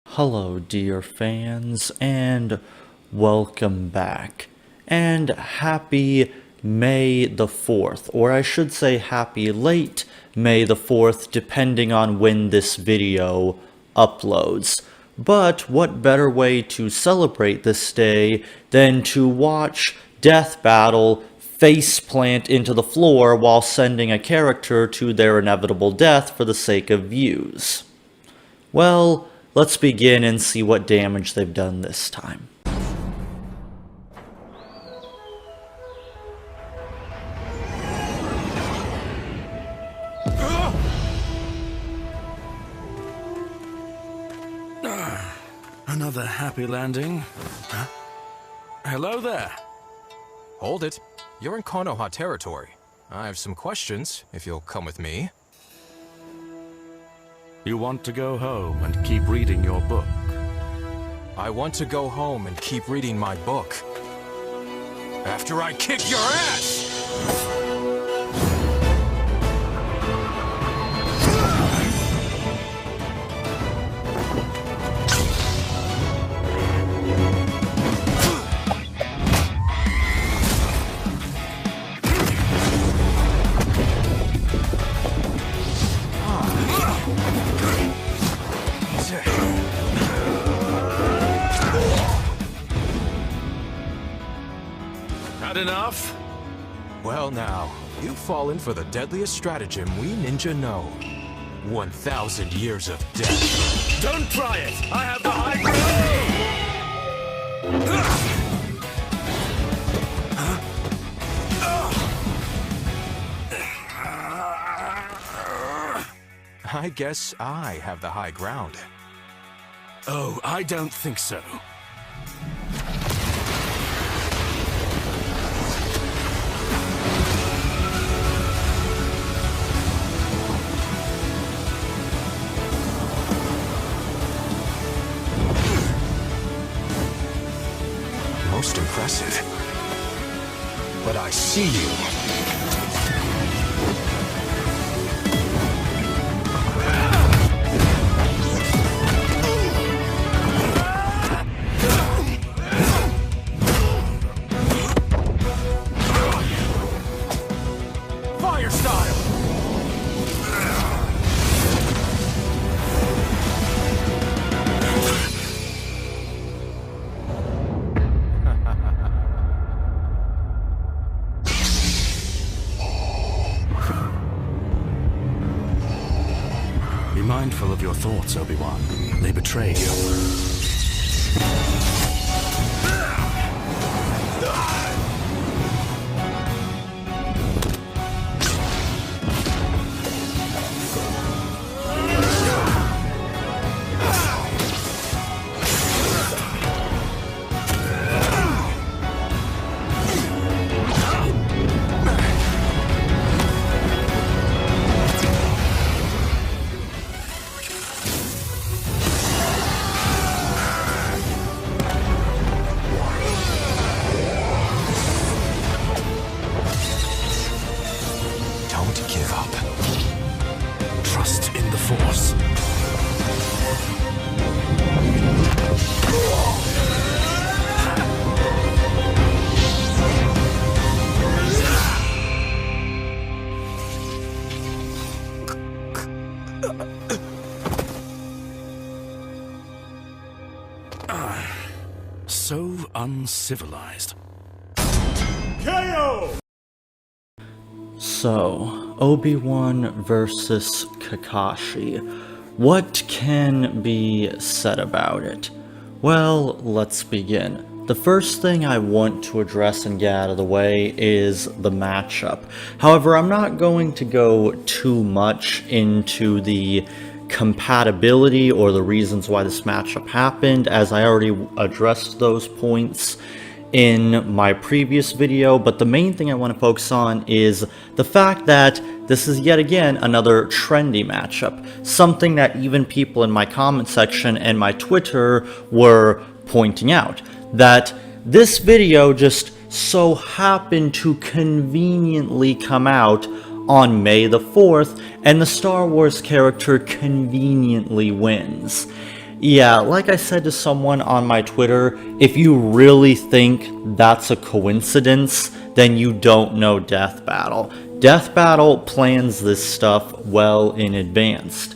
Hello, dear fans, and welcome back. And happy May the 4th, or I should say happy late May the 4th, depending on when this video uploads. But what better way to celebrate this day than to watch Death Battle face plant into the floor while sending a character to their inevitable death for the sake of views. Well, let's begin and see what damage they've done this time. Another happy landing. Huh? Hello there. Hold it. You're in Konoha territory. I have some questions, if you'll come with me. You want to go home and keep reading your book? I want to go home and keep reading my book. After I kick your ass! Had enough? Well now, you've fallen for the deadliest stratagem we ninja know. 1,000 years of death. Don't try it! I have the high ground! I guess I have the high ground. Oh, I don't think so. Most impressive. But I see you. Fire style! Be mindful of your thoughts, Obi-Wan. They betray you. Don't give up. Trust in the Force. So uncivilized. KO! So, Obi-Wan versus Kakashi. What can be said about it? Well, let's begin. The first thing I want to address and get out of the way is the matchup. However, I'm not going to go too much into the compatibility or the reasons why this matchup happened, as I already addressed those points in my previous video, but the main thing I want to focus on is the fact that this is yet again another trendy matchup, something that even people in my comment section and my Twitter were pointing out, that this video just so happened to conveniently come out on May the 4th, and the Star Wars character conveniently wins. Yeah, like I said to someone on my Twitter, if you really think that's a coincidence, then you don't know Death Battle. Death Battle plans this stuff well in advance.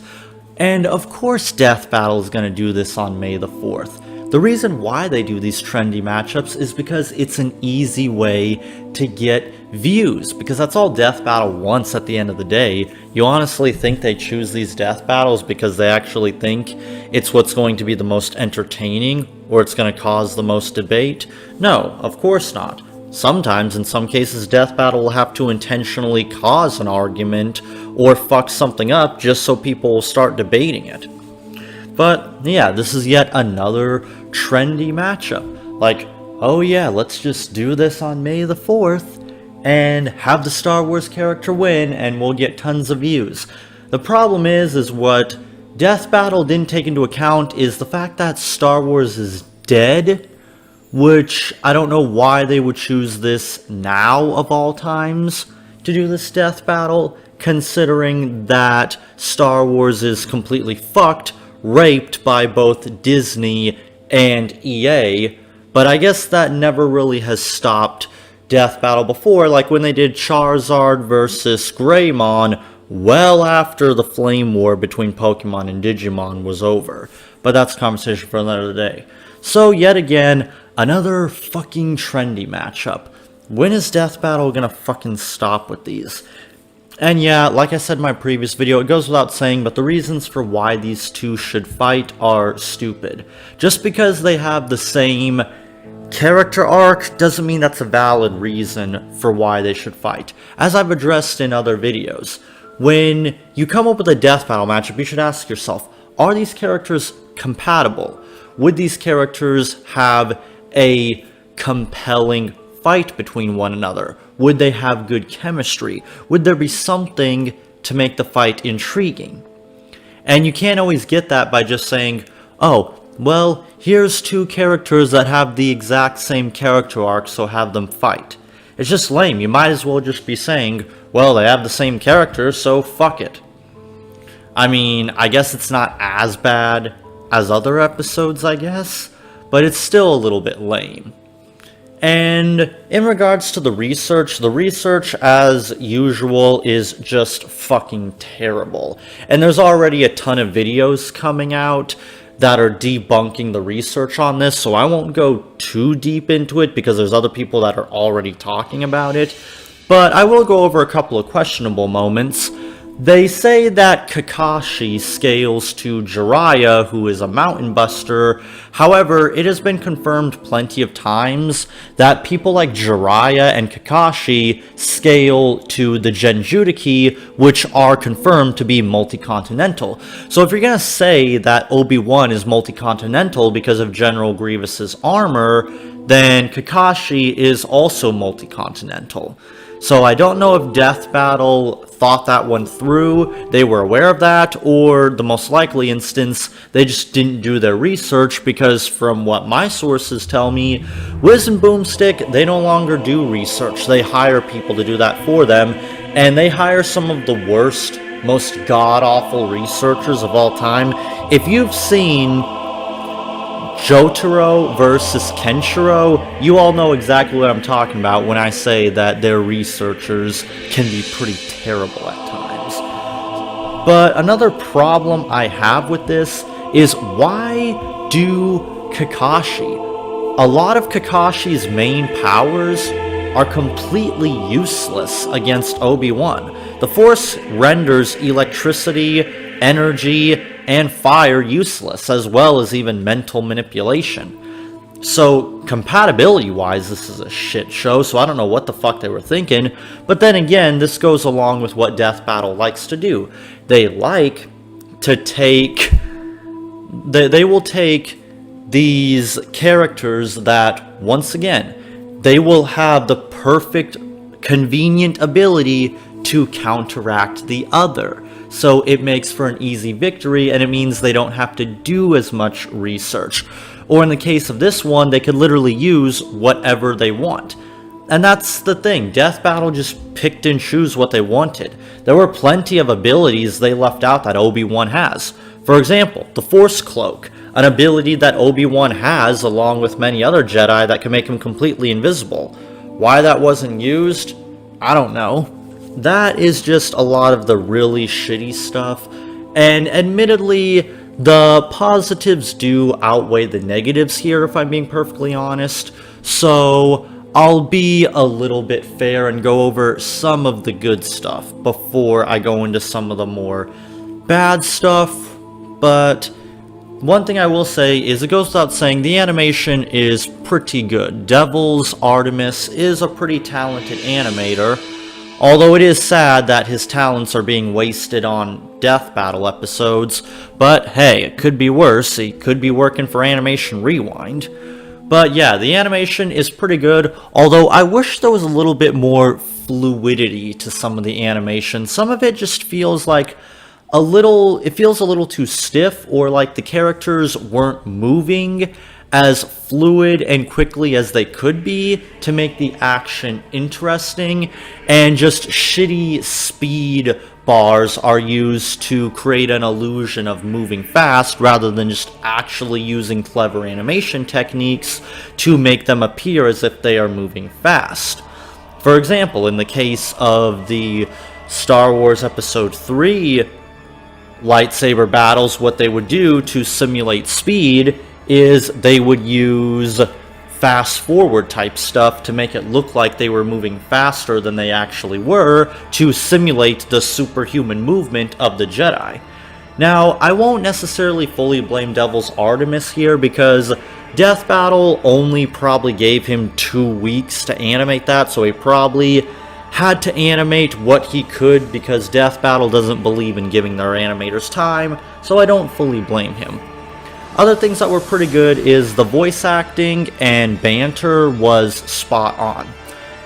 And of course Death Battle is going to do this on May the 4th. The reason why they do these trendy matchups is because it's an easy way to get views, because that's all Death Battle wants at the end of the day. You honestly think they choose these Death Battles because they actually think it's what's going to be the most entertaining, or it's going to cause the most debate? No, of course not. Sometimes, in some cases, Death Battle will have to intentionally cause an argument or fuck something up just so people will start debating it. But yeah, this is yet another trendy matchup. Like, oh yeah, let's just do this on May the 4th and have the Star Wars character win and we'll get tons of views. The problem is what Death Battle didn't take into account is the fact that Star Wars is dead, which I don't know why they would choose this now of all times to do this Death Battle, considering that Star Wars is completely fucked, raped by both Disney and EA, but I guess that never really has stopped Death Battle before, like when they did Charizard versus Greymon well after the flame war between Pokemon and Digimon was over. But that's a conversation for another day. So yet again, another fucking trendy matchup. When is Death Battle gonna fucking stop with these? And yeah, like I said in my previous video, it goes without saying, but the reasons for why these two should fight are stupid. Just because they have the same character arc doesn't mean that's a valid reason for why they should fight. As I've addressed in other videos, when you come up with a Death Battle matchup, you should ask yourself, are these characters compatible? Would these characters have a compelling fight between one another? Would they have good chemistry? Would there be something to make the fight intriguing? And you can't always get that by just saying, oh, well, here's two characters that have the exact same character arc, so have them fight. It's just lame. You might as well just be saying, well, they have the same character, so fuck it. I mean, I guess it's not as bad as other episodes, I guess, but it's still a little bit lame. And in regards to the research as usual is just fucking terrible. And there's already a ton of videos coming out that are debunking the research on this, so I won't go too deep into it because there's other people that are already talking about it. But I will go over a couple of questionable moments. They say that Kakashi scales to Jiraiya, who is a mountain buster. However, it has been confirmed plenty of times that people like Jiraiya and Kakashi scale to the Genjutiki, which are confirmed to be multi-continental. So if you're gonna say that Obi-Wan is multi-continental because of General Grievous's armor, then Kakashi is also multi-continental. So I don't know if Death Battle thought that one through, they were aware of that, or the most likely instance, they just didn't do their research, because from what my sources tell me, Wiz and Boomstick, they no longer do research. They hire people to do that for them, and they hire some of the worst, most god-awful researchers of all time. If you've seen Jotaro versus Kenshiro, you all know exactly what I'm talking about when I say that their researchers can be pretty terrible at times. But another problem I have with this is, why do Kakashi? A lot of Kakashi's main powers are completely useless against Obi-Wan. The Force renders electricity, energy, and fire useless, as well as even mental manipulation. So, compatibility-wise, this is a shit show, so I don't know what the fuck they were thinking. But then again, this goes along with what Death Battle likes to do. They like to take... They will take these characters that, once again, they will have the perfect, convenient ability to counteract the other. So it makes for an easy victory, and it means they don't have to do as much research. Or in the case of this one, they could literally use whatever they want. And that's the thing, Death Battle just picked and chose what they wanted. There were plenty of abilities they left out that Obi-Wan has. For example, the Force Cloak, an ability that Obi-Wan has along with many other Jedi that can make him completely invisible. Why that wasn't used? I don't know. That is just a lot of the really shitty stuff, and admittedly, the positives do outweigh the negatives here if I'm being perfectly honest, so I'll be a little bit fair and go over some of the good stuff before I go into some of the more bad stuff. But one thing I will say is it goes without saying the animation is pretty good. Devil's Artemis is a pretty talented animator, although it is sad that his talents are being wasted on Death Battle episodes. But hey, it could be worse. He could be working for Animation Rewind. But yeah, the animation is pretty good, although I wish there was a little bit more fluidity to some of the animation. Some of it just feels like it feels a little too stiff, or like the characters weren't moving as fluid and quickly as they could be to make the action interesting, and just shitty speed bars are used to create an illusion of moving fast rather than just actually using clever animation techniques to make them appear as if they are moving fast. For example, in the case of the Star Wars Episode 3 lightsaber battles, what they would do to simulate speed is they would use fast forward type stuff to make it look like they were moving faster than they actually were to simulate the superhuman movement of the Jedi. Now, I won't necessarily fully blame Devil's Artemis here because Death Battle only probably gave him 2 weeks to animate that, so he probably had to animate what he could because Death Battle doesn't believe in giving their animators time, so I don't fully blame him. Other things that were pretty good is the voice acting and banter was spot on.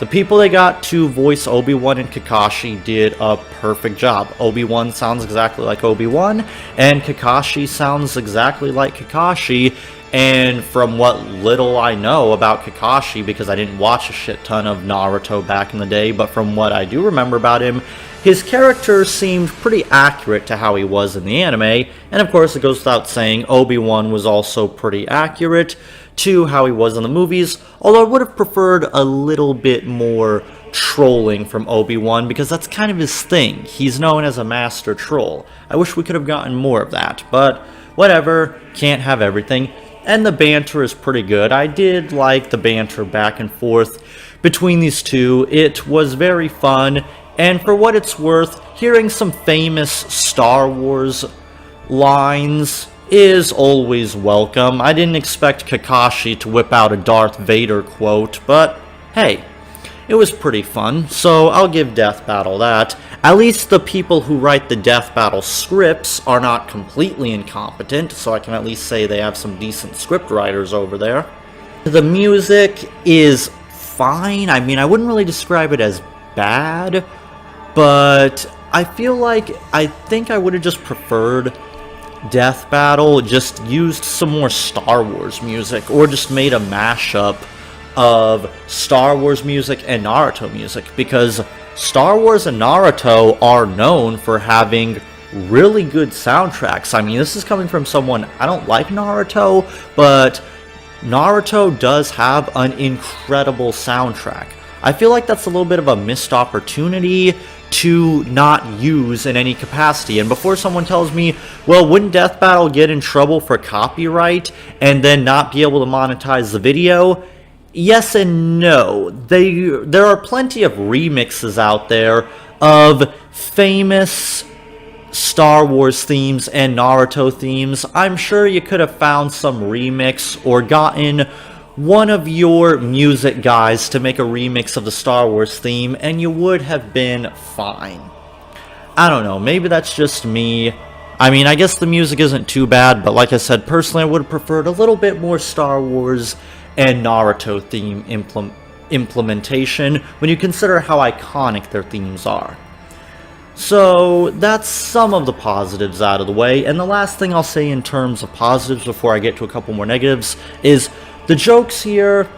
The people they got to voice Obi-Wan and Kakashi did a perfect job. Obi-Wan sounds exactly like Obi-Wan, and Kakashi sounds exactly like Kakashi. And from what little I know about Kakashi, because I didn't watch a shit ton of Naruto back in the day, but from what I do remember about him, his character seemed pretty accurate to how he was in the anime, and of course it goes without saying Obi-Wan was also pretty accurate to how he was in the movies, although I would have preferred a little bit more trolling from Obi-Wan, because that's kind of his thing. He's known as a master troll. I wish we could have gotten more of that, but whatever, can't have everything. And the banter is pretty good. I did like the banter back and forth between these two. It was very fun, and for what it's worth, hearing some famous Star Wars lines is always welcome. I didn't expect Kakashi to whip out a Darth Vader quote, but hey, it was pretty fun, so I'll give Death Battle that. At least the people who write the Death Battle scripts are not completely incompetent, so I can at least say they have some decent script writers over there. The music is fine. I mean, I wouldn't really describe it as bad, but I think I would have just preferred Death Battle just used some more Star Wars music, or just made a mashup of Star Wars music and Naruto music, because Star Wars and Naruto are known for having really good soundtracks. I mean, this is coming from someone, I don't like Naruto, but Naruto does have an incredible soundtrack. I feel like that's a little bit of a missed opportunity to not use in any capacity. And before someone tells me, well, wouldn't Death Battle get in trouble for copyright and then not be able to monetize the video? Yes and no. There are plenty of remixes out there of famous Star Wars themes and Naruto themes. I'm sure you could have found some remix or gotten one of your music guys to make a remix of the Star Wars theme, and you would have been fine. I don't know, maybe that's just me. I mean, I guess the music isn't too bad, but like I said, personally I would have preferred a little bit more Star Wars and Naruto theme implementation when you consider how iconic their themes are. So that's some of the positives out of the way, and the last thing I'll say in terms of positives before I get to a couple more negatives is the jokes here,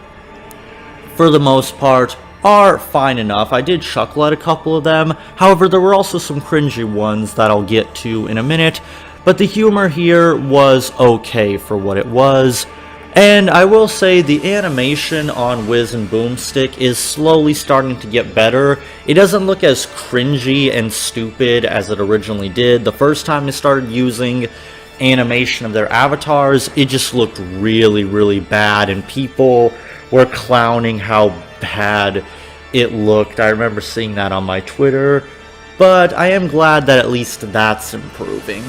for the most part, are fine enough. I did chuckle at a couple of them. However, there were also some cringy ones that I'll get to in a minute. But the humor here was okay for what it was. And I will say the animation on Wiz and Boomstick is slowly starting to get better. It doesn't look as cringy and stupid as it originally did. The first time they started using animation of their avatars, it just looked really, really bad, and people were clowning how bad it looked. I remember seeing that on my Twitter, but I am glad that at least that's improving.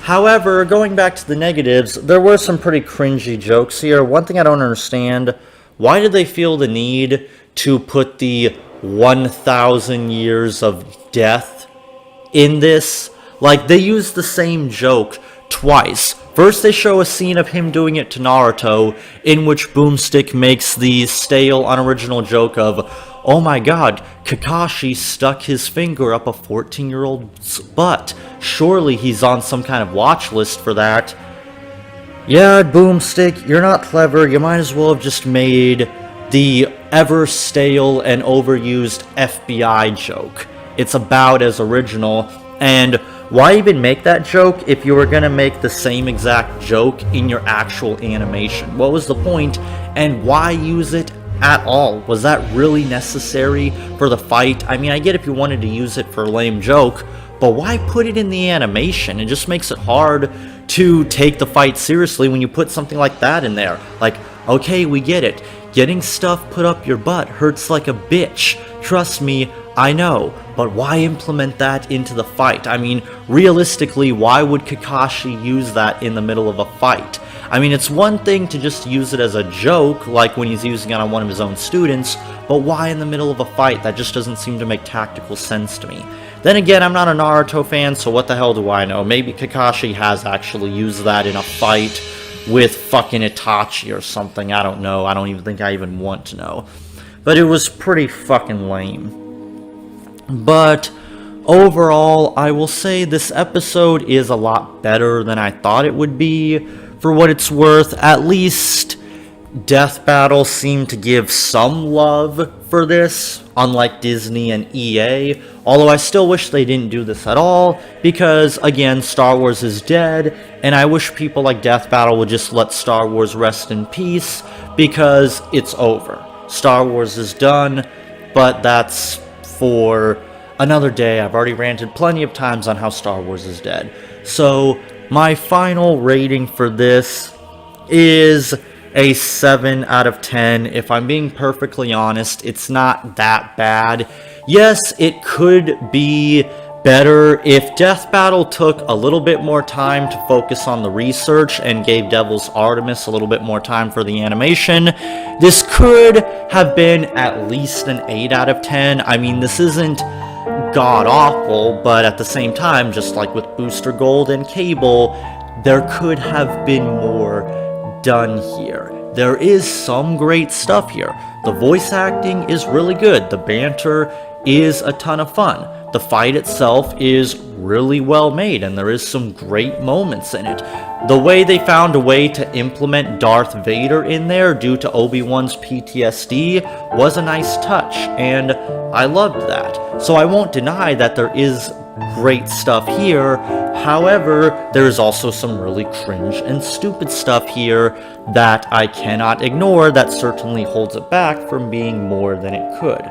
However, going back to the negatives, there were some pretty cringy jokes here. One thing I don't understand, why did they feel the need to put the 1,000 years of death in this? Like, they used the same joke twice. First, they show a scene of him doing it to Naruto, in which Boomstick makes the stale, unoriginal joke of, oh my god, Kakashi stuck his finger up a 14-year-old's butt. Surely he's on some kind of watch list for that. Yeah, Boomstick, you're not clever. You might as well have just made the ever-stale and overused FBI joke. It's about as original, and why even make that joke if you were gonna make the same exact joke in your actual animation? What was the point, and why use it at all? Was that really necessary for the fight? I mean, I get if you wanted to use it for a lame joke, but why put it in the animation? It just makes it hard to take the fight seriously when you put something like that in there. Like, okay, we get it. Getting stuff put up your butt hurts like a bitch. Trust me, I know. But why implement that into the fight? I mean, realistically, why would Kakashi use that in the middle of a fight? I mean, it's one thing to just use it as a joke, like when he's using it on one of his own students, but why in the middle of a fight? That just doesn't seem to make tactical sense to me. Then again, I'm not a Naruto fan, so what the hell do I know? Maybe Kakashi has actually used that in a fight with fucking Itachi or something. I don't know. I don't even think I even want to know. But it was pretty fucking lame. But overall, I will say this episode is a lot better than I thought it would be. For what it's worth, at least Death Battle seemed to give some love for this, unlike Disney and EA. Although I still wish they didn't do this at all, because, again, Star Wars is dead, and I wish people like Death Battle would just let Star Wars rest in peace, because it's over. Star Wars is done, but that's for another day. I've already ranted plenty of times on how Star Wars is dead. So, my final rating for this is a 7 out of 10. If I'm being perfectly honest, it's not that bad. Yes, it could be better if Death Battle took a little bit more time to focus on the research and gave Devil's Artemis a little bit more time for the animation. This could have been at least an 8 out of 10. I mean, this isn't god-awful, but at the same time, just like with Booster Gold and Cable, there could have been more done here. There is some great stuff here. The voice acting is really good. The banter is a ton of fun. The fight itself is really well made, and there is some great moments in it. The way they found a way to implement Darth Vader in there due to Obi-Wan's PTSD was a nice touch, and I loved that. So I won't deny that there is great stuff here. However, there is also some really cringe and stupid stuff here that I cannot ignore that certainly holds it back from being more than it could.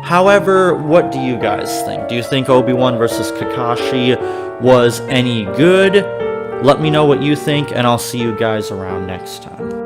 However, what do you guys think? Do you think Obi-Wan vs. Kakashi was any good? Let me know what you think, and I'll see you guys around next time.